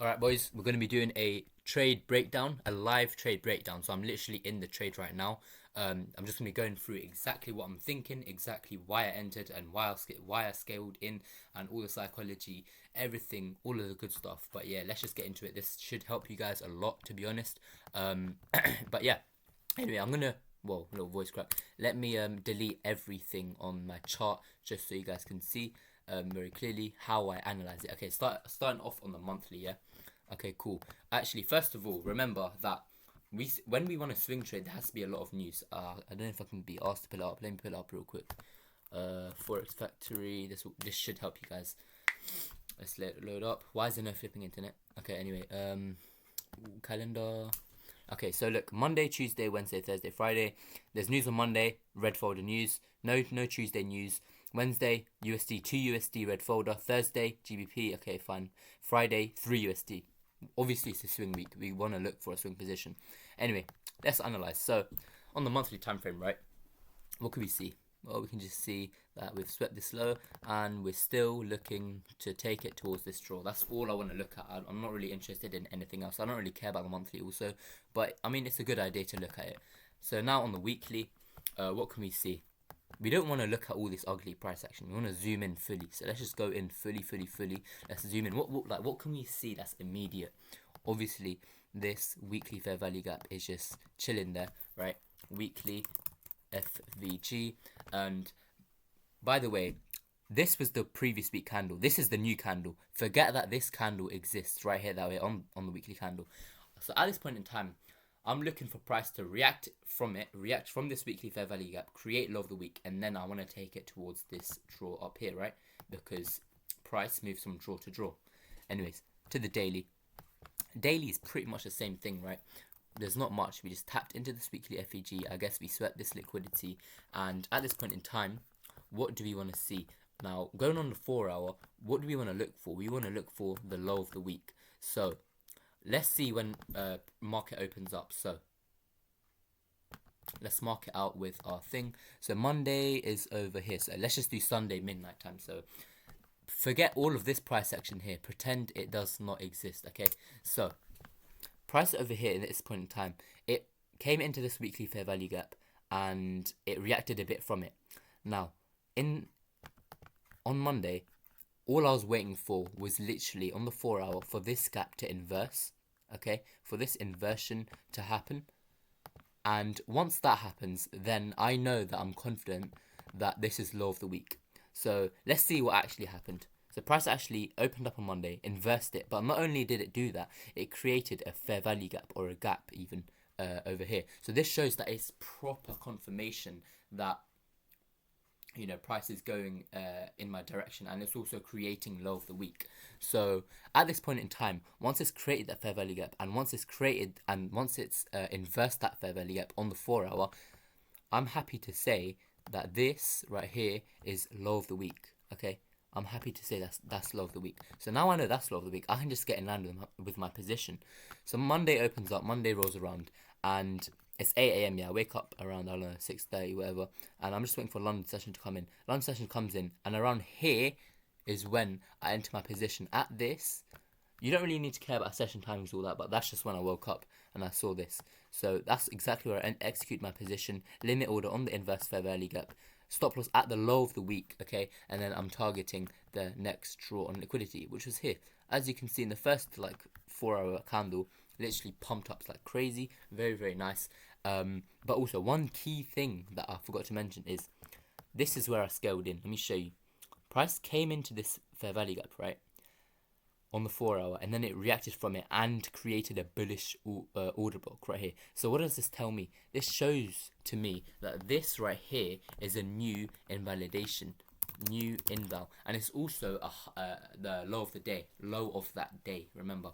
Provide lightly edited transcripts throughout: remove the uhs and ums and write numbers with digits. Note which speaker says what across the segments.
Speaker 1: Alright boys, we're going to be doing a trade breakdown, a live trade breakdown. So I'm literally in the trade right now. I'm just going to be going through exactly what I'm thinking, exactly why I entered and why I scaled in, and all the psychology, everything, all of the good stuff. But yeah, let's just get into it. This should help you guys a lot, to be honest. But yeah, anyway, I'm gonna, whoa, little voice crack. Let me delete everything on my chart just so you guys can see very clearly how I analyze it. Okay, starting off on the monthly, yeah. Okay, cool. Actually, first of all, remember that when we want to swing trade, there has to be a lot of news. I don't know if I can be asked to pull it up. Let me pull it up real quick. Forex Factory. This should help you guys. Let's let it load up. Why is there no flipping internet? Okay, anyway, calendar. Okay, so look, Monday, Tuesday, Wednesday, Thursday, Friday. There's news on Monday, red folder news. No Tuesday news. Wednesday, USD 2 USD, red folder. Thursday, GBP. Okay, fine. Friday, 3 USD. Obviously, it's a swing week. We want to look for a swing position. Anyway, let's analyze. So, on the monthly time frame, right? What can we see? Well, we can just see that we've swept this low and we're still looking to take it towards this draw. That's all I want to look at. I'm not really interested in anything else. I don't really care about the monthly also, but I mean, it's a good idea to look at it. So now on the weekly, what can we see? We don't want to look at all this ugly price action. We want to zoom in fully. So let's just go in fully. Let's zoom in. What can we see that's immediate? Obviously, this weekly fair value gap is just chilling there, right? Weekly FVG. And by the way, this was the previous week candle. This is the new candle. Forget that this candle exists right here that way on the weekly candle. So at this point in time, I'm looking for price to react from this weekly fair value gap, create low of the week, and then I want to take it towards this draw up here, right? Because price moves from draw to draw. Anyways, to the daily. Daily is pretty much the same thing, right? There's not much. We just tapped into this weekly FEG. I guess we swept this liquidity, and at this point in time, what do we want to see? Now, going on the 4 hour, what do we want to look for? We want to look for the low of the week. So let's see when market opens up. So let's mark it out with our thing. So Monday is over here. So let's just do Sunday midnight time. So forget all of this price action here. Pretend it does not exist. Okay. So price over here at this point in time, it came into this weekly fair value gap and it reacted a bit from it. Now, on Monday, all I was waiting for was literally on the 4 hour for this gap to inverse. Okay, for this inversion to happen. And once that happens, then I know that I'm confident that this is low of the week. So let's see what actually happened. So price actually opened up on Monday, inversed it, but not only did it do that, it created a fair value gap or a gap even over here. So this shows that it's proper confirmation that price is going in my direction, and it's also creating low of the week. So at this point in time, once it's created that fair value gap, and once it's inversed that fair value gap on the 4 hour, I'm happy to say that this right here is low of the week. Okay, I'm happy to say that's low of the week. So now I know that's low of the week, I can just get in line with my position. So Monday opens up, Monday rolls around, and it's 8 a.m. Yeah, I wake up around, I don't know, 6:30, whatever, and I'm just waiting for London session to come in. London session comes in, and around here is when I enter my position. At this, you don't really need to care about session timings, all that, but that's just when I woke up and I saw this. So that's exactly where I execute my position. Limit order on the inverse fair value gap. Stop loss at the low of the week, okay? And then I'm targeting the next draw on liquidity, which was here. As you can see in the first 4 hour candle, literally pumped up like crazy. Very nice. But also one key thing that I forgot to mention is this is where I scaled in. Let me show you. Price came into this fair value gap, right, on the 4 hour, and then it reacted from it and created a bullish order block right here. So what does this tell me? This shows to me that this right here is a new invalidation, new inval, and it's also the low of the day, low of that day, remember.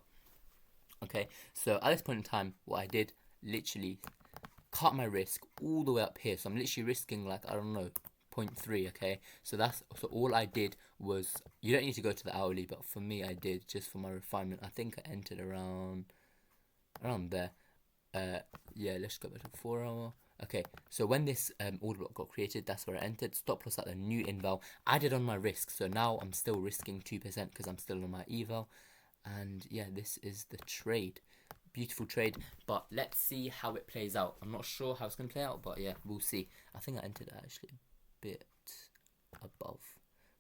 Speaker 1: Okay, so at this point in time, what I did, literally cut my risk all the way up here. So I'm literally risking I don't know, 0.3. Okay, so all I did was, you don't need to go to the hourly, but for me I did, just for my refinement. I think I entered around there. Yeah, let's go back to 4 hour. Okay, so when this order block got created, that's where I entered. Stop loss at the new inval, added on my risk. So now I'm still risking 2% because I'm still on my eval. And yeah, this is the trade. Beautiful trade, but let's see how it plays out. I'm not sure how it's going to play out, but yeah, we'll see. I think I entered it actually a bit above.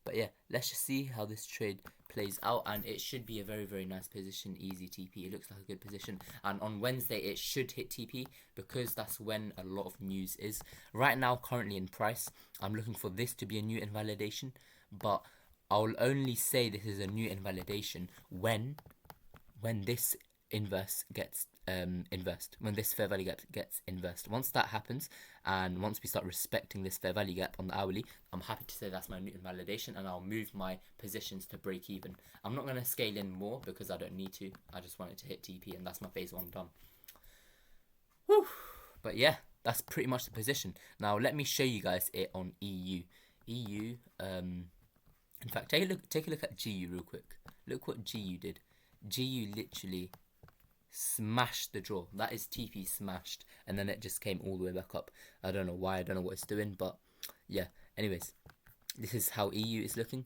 Speaker 1: But yeah, let's just see how this trade plays out, and it should be a very, very nice position, easy TP. It looks like a good position, and on Wednesday it should hit TP because that's when a lot of news is. Right now, currently in price, I'm looking for this to be a new invalidation, but I'll only say this is a new invalidation when this inverse gets inversed, when this fair value gap gets inversed. Once that happens, and once we start respecting this fair value gap on the hourly, I'm happy to say that's my new invalidation, and I'll move my positions to break even. I'm not going to scale in more because I don't need to. I just want it to hit TP, and that's my phase 1 done. Whew. But yeah, that's pretty much the position. Now let me show you guys it on EU. EU, in fact, take a look at GU real quick. Look what GU did. GU literally smashed the draw. That is TP smashed, and then it just came all the way back up. I don't know why, I don't know what it's doing, but yeah. Anyways, this is how EU is looking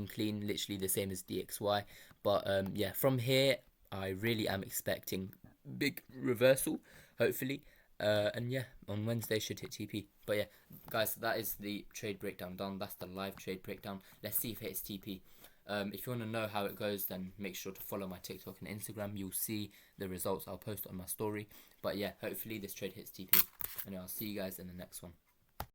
Speaker 1: clean, literally the same as DXY. But yeah, from here I really am expecting big reversal, hopefully. And yeah, on Wednesday should hit TP. But yeah, guys, that is the trade breakdown done. That's the live trade breakdown. Let's see if it hits TP. If you want to know how it goes, then make sure to follow my TikTok and Instagram. You'll see the results. I'll post it on my story. But yeah, hopefully this trade hits TP. Anyway, I'll see you guys in the next one.